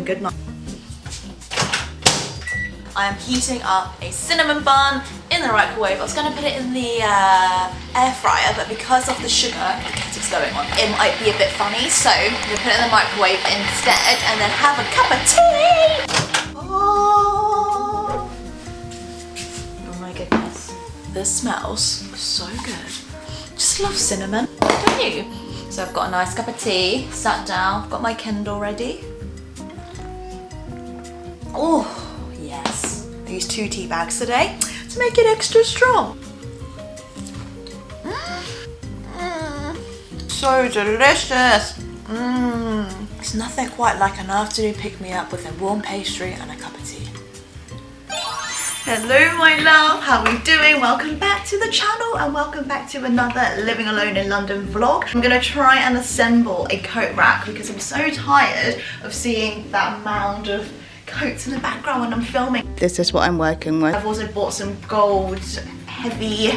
good night. I am heating up a cinnamon bun in the microwave. I was going to put it in the air fryer, but because of the sugar it's going on, it might be a bit funny, so I'm going to put it in the microwave instead and then have a cup of tea. Oh my goodness, this smells so good. Just love cinnamon, don't you? So I've got a nice cup of tea, sat down, got my Kindle ready. Oh yes, I used 2 tea bags today to make it extra strong. So delicious. There's nothing quite like an afternoon pick-me-up with a warm pastry and a cup of tea. Hello my love, how are we doing? Welcome back to the channel and welcome back to another Living Alone in London vlog. I'm going to try and assemble a coat rack because I'm so tired of seeing that mound of coats in the background when I'm filming. This is what I'm working with. I've also bought some gold heavy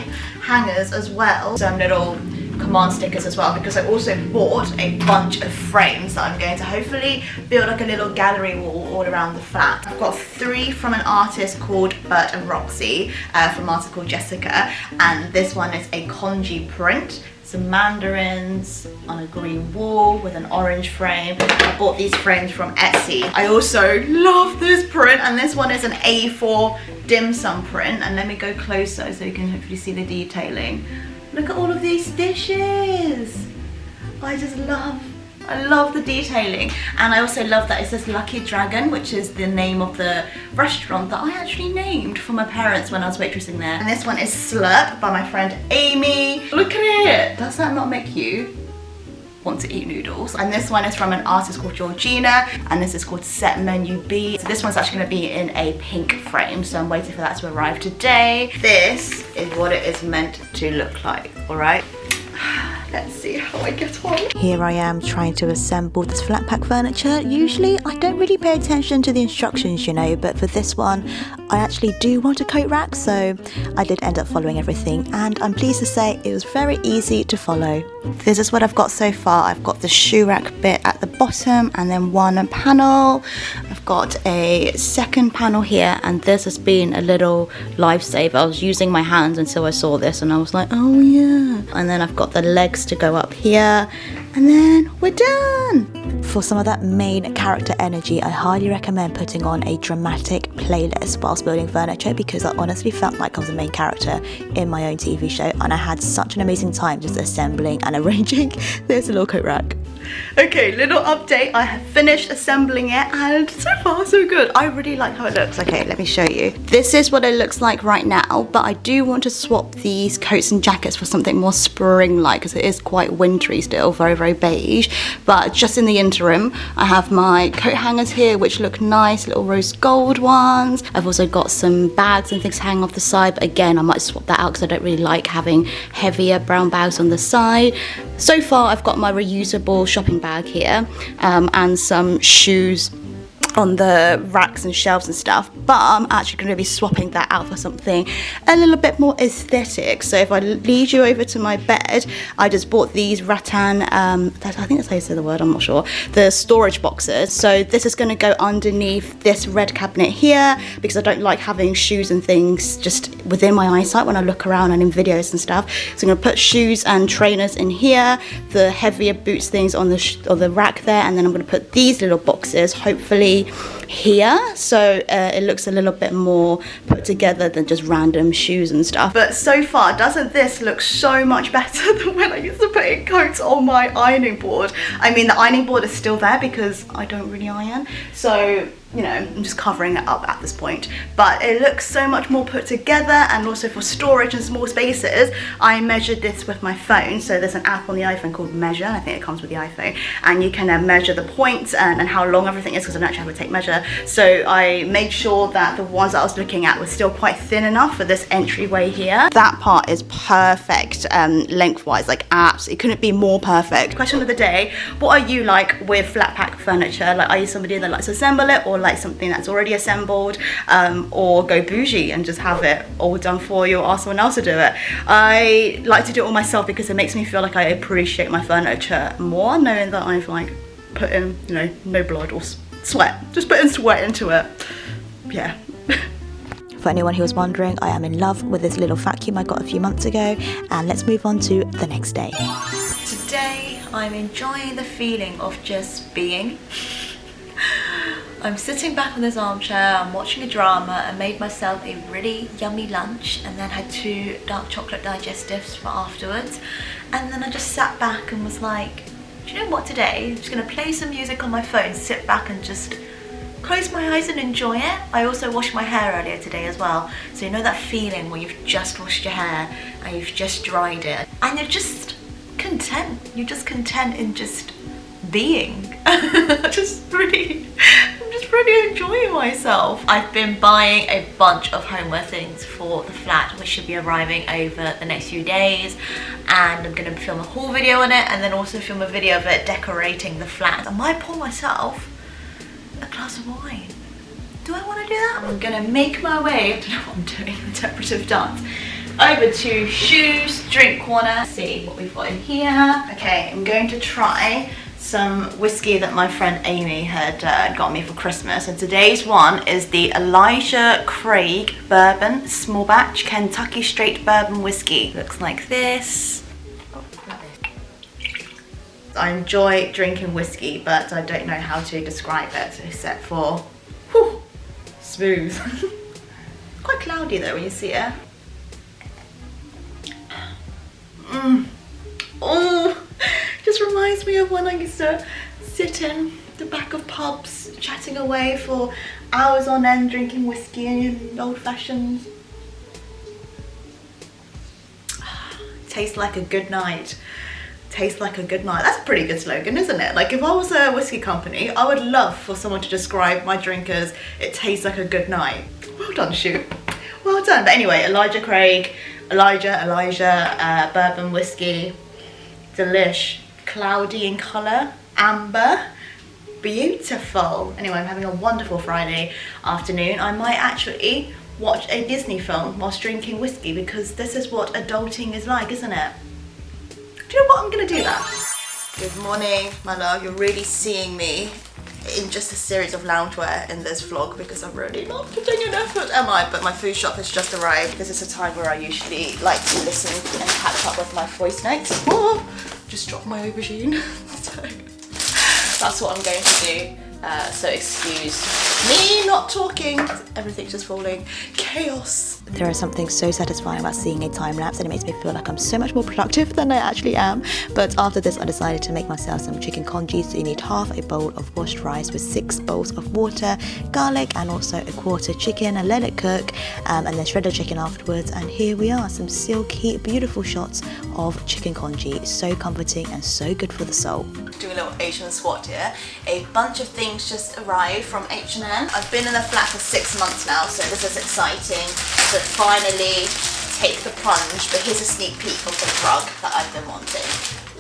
hangers as well, some little command stickers as well, because I also bought a bunch of frames that I'm going to hopefully build like a little gallery wall all around the flat. I've got 3 from an artist called Bert and Roxy, from an artist called Jessica, and this one is a congee print. Some mandarins on a green wall with an orange frame. I bought these frames from Etsy. I also love this print, and this one is an A4 dim sum print, and let me go closer so you can hopefully see the detailing. Look at all of these dishes. I love the detailing, and I also love that it says Lucky Dragon, which is the name of the restaurant that I actually named for my parents when I was waitressing there. And this one is Slurp by my friend Amy. Look at it. Does that not make you want to eat noodles? And this one is from an artist called Georgina, and this is called Set Menu B. So this one's actually going to be in a pink frame, so I'm waiting for that to arrive today. This is what it is meant to look like, all right? Let's see how I get on. Here I am trying to assemble this flat pack furniture. Usually I don't really pay attention to the instructions, you know, but for this one I actually do want a coat rack, so I did end up following everything, and I'm pleased to say it was very easy to follow. This is what I've got so far. I've got the shoe rack bit at the bottom and then one panel. I've got a second panel here, and this has been a little lifesaver. I was using my hands until I saw this and I was like, oh yeah. And then I've got the legs to go up here, and then we're done. For some of that main character energy, I highly recommend putting on a dramatic playlist whilst building furniture, because I honestly felt like I was the main character in my own TV show, and I had such an amazing time just assembling and arranging this little coat rack. Okay, little update. I have finished assembling it, and so far so good. I really like how it looks. Okay, let me show you. This is what it looks like right now, but I do want to swap these coats and jackets for something more spring-like, because it is quite wintry still, very beige. But just in the interim, I have my coat hangers here, which look nice, little rose gold ones. I've also got some bags and things hanging off the side, but again, I might swap that out because I don't really like having heavier brown bags on the side. So far, I've got my reusable shopping bag here, and some shoes on the racks and shelves and stuff, but I'm actually going to be swapping that out for something a little bit more aesthetic. So if I lead you over to my bed, I just bought these rattan, I think that's how you say the word, I'm not sure, the storage boxes. So this is going to go underneath this red cabinet here, because I don't like having shoes and things just within my eyesight when I look around and in videos and stuff. So I'm going to put shoes and trainers in here, the heavier boots things on the rack there, and then I'm going to put these little boxes hopefully here, so it looks a little bit more put together than just random shoes and stuff. But so far, doesn't this look so much better than when I used to put in coats on my ironing board? I mean, the ironing board is still there because I don't really iron, so you know, I'm just covering it up at this point, but it looks so much more put together. And also for storage and small spaces, I measured this with my phone. So there's an app on the iPhone called Measure, and I think it comes with the iPhone, and you can measure the points and how long everything is, because I don't actually have a tape measure. So I made sure that the ones that I was looking at were still quite thin enough for this entryway here. That part is perfect lengthwise, like absolutely couldn't be more perfect. Question of the day: what are you like with flat pack furniture? Like, are you somebody that likes to assemble it, or like something that's already assembled, or go bougie and just have it all done for you, or ask someone else to do it? I like to do it all myself because it makes me feel like I appreciate my furniture more, knowing that I've like put in, you know, no blood or Sweat. Just putting sweat into it. Yeah. For anyone who was wondering, I am in love with this little vacuum I got a few months ago, and let's move on to the next day. Today I'm enjoying the feeling of just being. I'm sitting back on this armchair, I'm watching a drama, and made myself a really yummy lunch, and then had 2 dark chocolate digestives for afterwards. And then I just sat back and was like, do you know what, today I'm just going to play some music on my phone, sit back and just close my eyes and enjoy it. I also washed my hair earlier today as well, so you know that feeling where you've just washed your hair and you've just dried it and you're just content. You're just content in just being. I'm just really enjoying myself. I've been buying a bunch of homeware things for the flat, which should be arriving over the next few days, and I'm going to film a haul video on it and then also film a video of it decorating the flat. I might pour myself a glass of wine. Do I want to do that? I'm gonna make my way, I don't know what I'm doing, interpretive dance, over to shoes, drink corner. Let's see what we've got in here. Okay, I'm going to try some whiskey that my friend Amy had got me for Christmas, and today's one is the Elijah Craig Bourbon Small Batch Kentucky Straight Bourbon Whiskey. Looks like this. I enjoy drinking whiskey, but I don't know how to describe it except for whew, smooth. Quite cloudy though when you see it. Oh, just reminds me of when I used to sit in the back of pubs chatting away for hours on end drinking whiskey and old fashions. Tastes like a good night. Tastes like a good night. That's a pretty good slogan, isn't it? Like if I was a whiskey company, I would love for someone to describe my drink as it tastes like a good night. Well done, shoot. Well done. But anyway, Elijah Craig, Elijah bourbon whiskey. Delish. Cloudy in colour. Amber. Beautiful. Anyway, I'm having a wonderful Friday afternoon. I might actually watch a Disney film whilst drinking whiskey, because this is what adulting is like, isn't it? Do you know what? I'm gonna do that. Good morning, my love. You're really seeing me in just a series of loungewear in this vlog because I'm really not putting an effort, am I? But my food shop has just arrived. This is a time where I usually like to listen and catch up with my voice notes. Oh, just dropped my aubergine. So that's what I'm going to do. So excuse me not talking. Everything's just falling. Chaos. There is something so satisfying about seeing a time lapse, and it makes me feel like I'm so much more productive than I actually am. But after this, I decided to make myself some chicken congee. So you need half a bowl of washed rice with 6 bowls of water, garlic, and also a quarter chicken, and let it cook, and then shred the chicken afterwards. And here we are, some silky, beautiful shots of chicken congee. So comforting and so good for the soul. Do a little Asian swat here. A bunch of things just arrived from H&M. I've been in the flat for 6 months now, so this is exciting to finally take the plunge. But here's a sneak peek of the rug that I've been wanting.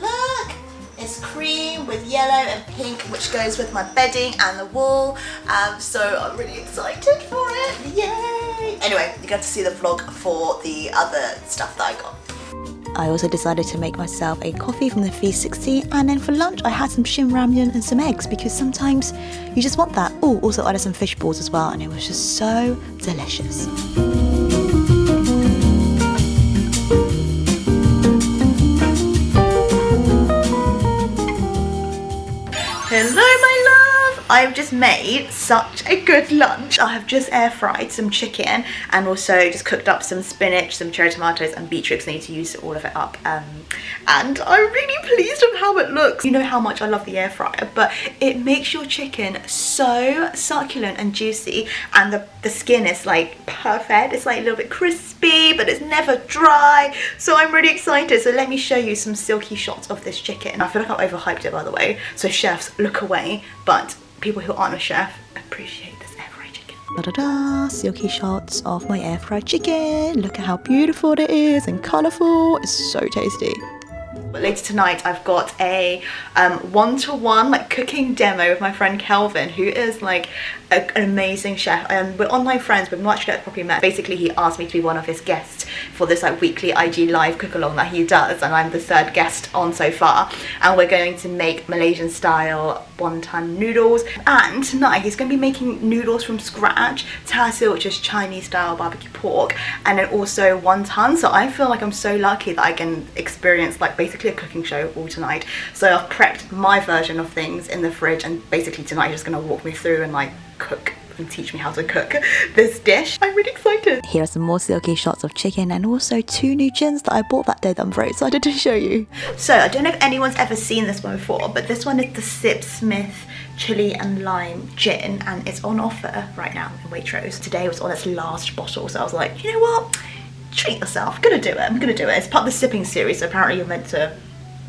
Look! It's cream with yellow and pink, which goes with my bedding and the wall. So I'm really excited for it. Yay! Anyway, you got to see the vlog for the other stuff that I got. I also decided to make myself a coffee from the 360, and then for lunch I had some Shin Ramyun and some eggs, because sometimes you just want that. Oh, also I added some fish balls as well, and it was just so delicious. Hello my love! I've just made such a good lunch. I have just air fried some chicken and also just cooked up some spinach, some cherry tomatoes and beetroots. I need to use all of it up, and I'm really pleased with how it looks. You know how much I love the air fryer, but it makes your chicken so succulent and juicy, and the skin is like perfect. It's like a little bit crispy, but it's never dry. So I'm really excited. So let me show you some silky shots of this chicken. I feel like I've overhyped it, by the way, so chefs look away, but people who aren't a chef appreciate this air fried chicken. Da-da-da, silky shots of my air fried chicken. Look at how beautiful it is and colourful. It's so tasty. But later tonight I've got a one-to-one like cooking demo with my friend Kelvin, who is like an amazing chef. We're online friends, we've not actually properly met. Basically, he asked me to be one of his guests for this like weekly IG live cook along that he does, and I'm the 3rd guest on so far. And we're going to make Malaysian style wantan noodles, and tonight he's going to be making noodles from scratch, tasil, which is Chinese style barbecue pork, and then also wantan. So I feel like I'm so lucky that I can experience like basically a cooking show all tonight. So I've prepped my version of things in the fridge, and basically tonight he's just going to walk me through and like cook and teach me how to cook this dish. I'm really excited. Here are some more silky shots of chicken and also 2 new gins that I bought that day that I'm very excited to show you. So I don't know if anyone's ever seen this one before, but this one is the Sipsmith chili and lime gin, and it's on offer right now in Waitrose. Today was on its last bottle, so I was like, you know what? Treat yourself. I'm gonna do it. It's part of the sipping series, so apparently you're meant to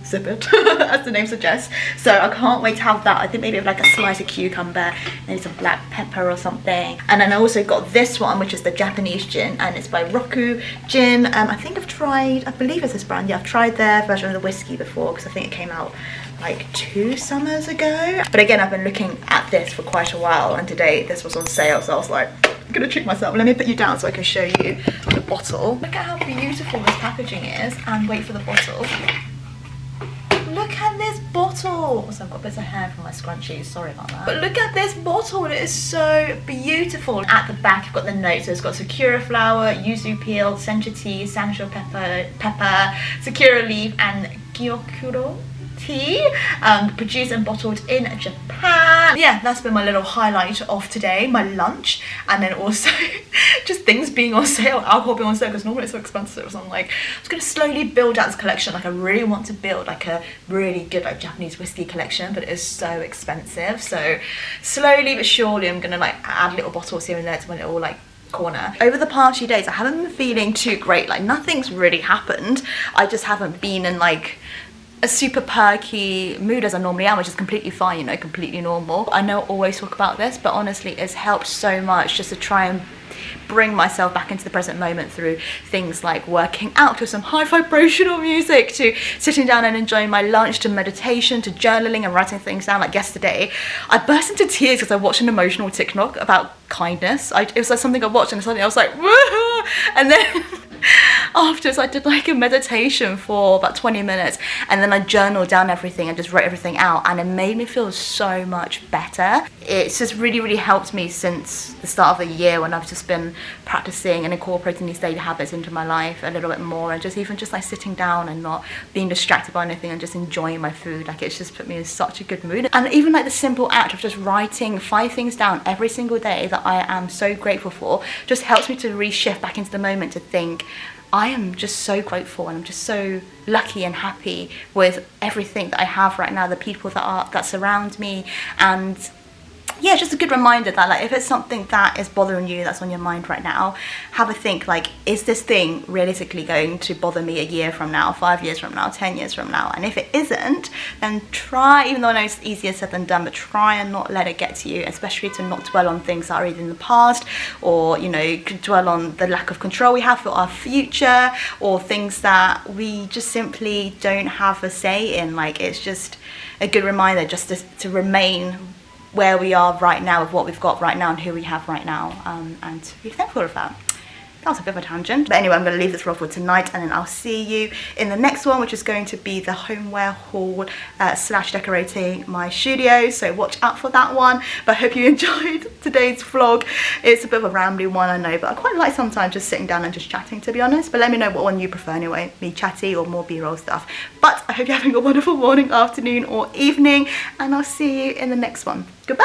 sip it, as the name suggests. So I can't wait to have that. I think maybe with like a slice of cucumber, maybe some black pepper or something. And then I also got this one, which is the Japanese gin, and it's by Roku Gin. I think I believe it's this brand. Yeah, I've tried their version of the whiskey before, because I think it came out like 2 summers ago. But again, I've been looking at this for quite a while, and today this was on sale, so I was like, I'm gonna treat myself. Let me put you down so I can show you the bottle. Look at how beautiful this packaging is, and wait for the bottle. Look at this bottle. Also, I've got bits of hair from my scrunchies, sorry about that. But look at this bottle, it is so beautiful. At the back, you've got the notes. So it's got sakura flower, yuzu peel, sencha tea, sancho pepper, sakura leaf, and gyokuro tea. Produced and bottled in Japan. Yeah, that's been my little highlight of today, my lunch, and then also just things being on sale, alcohol being on sale, because normally it's so expensive. So I'm like, I'm just gonna slowly build out this collection. Like I really want to build like a really good like Japanese whiskey collection, but it is so expensive. So slowly but surely I'm gonna like add little bottles here and there to my little like corner. Over the past few days I haven't been feeling too great. Like nothing's really happened. I just haven't been in like a super perky mood as I normally am, which is completely fine, you know, completely normal. I know I always talk about this, but honestly it's helped so much just to try and bring myself back into the present moment through things like working out to some high vibrational music, to sitting down and enjoying my lunch, to meditation, to journaling and writing things down. Like yesterday I burst into tears because I watched an emotional TikTok about kindness. It was like something I watched and suddenly I was like, woo! And then afterwards I did like a meditation for about 20 minutes, and then I journaled down everything and just wrote everything out, and it made me feel so much better. It's just really helped me since the start of the year, when I've just been practicing and incorporating these daily habits into my life a little bit more, and just even just like sitting down and not being distracted by anything and just enjoying my food. Like it's just put me in such a good mood. And even like the simple act of just writing 5 things down every single day that I am so grateful for just helps me to reshift back into the moment, to think I am just so grateful and I'm just so lucky and happy with everything that I have right now, the people that surround me. And yeah, just a good reminder that like if it's something that is bothering you, that's on your mind right now, have a think, like, is this thing realistically going to bother me a year from now, 5 years from now, 10 years from now? And if it isn't, then try, even though I know it's easier said than done, but try and not let it get to you, especially to not dwell on things that are either in the past, or, you know, dwell on the lack of control we have for our future, or things that we just simply don't have a say in. Like, it's just a good reminder just to remain where we are right now, with what we've got right now and who we have right now, and to be thankful of that. That was a bit of a tangent, but anyway, I'm going to leave this vlog for tonight, and then I'll see you in the next one, which is going to be the homeware haul slash decorating my studio, so watch out for that one. But I hope you enjoyed today's vlog. It's a bit of a rambly one, I know, but I quite like sometimes just sitting down and just chatting, to be honest. But let me know what one you prefer anyway, me chatty or more b-roll stuff. But I hope you're having a wonderful morning, afternoon or evening, and I'll see you in the next one. Goodbye!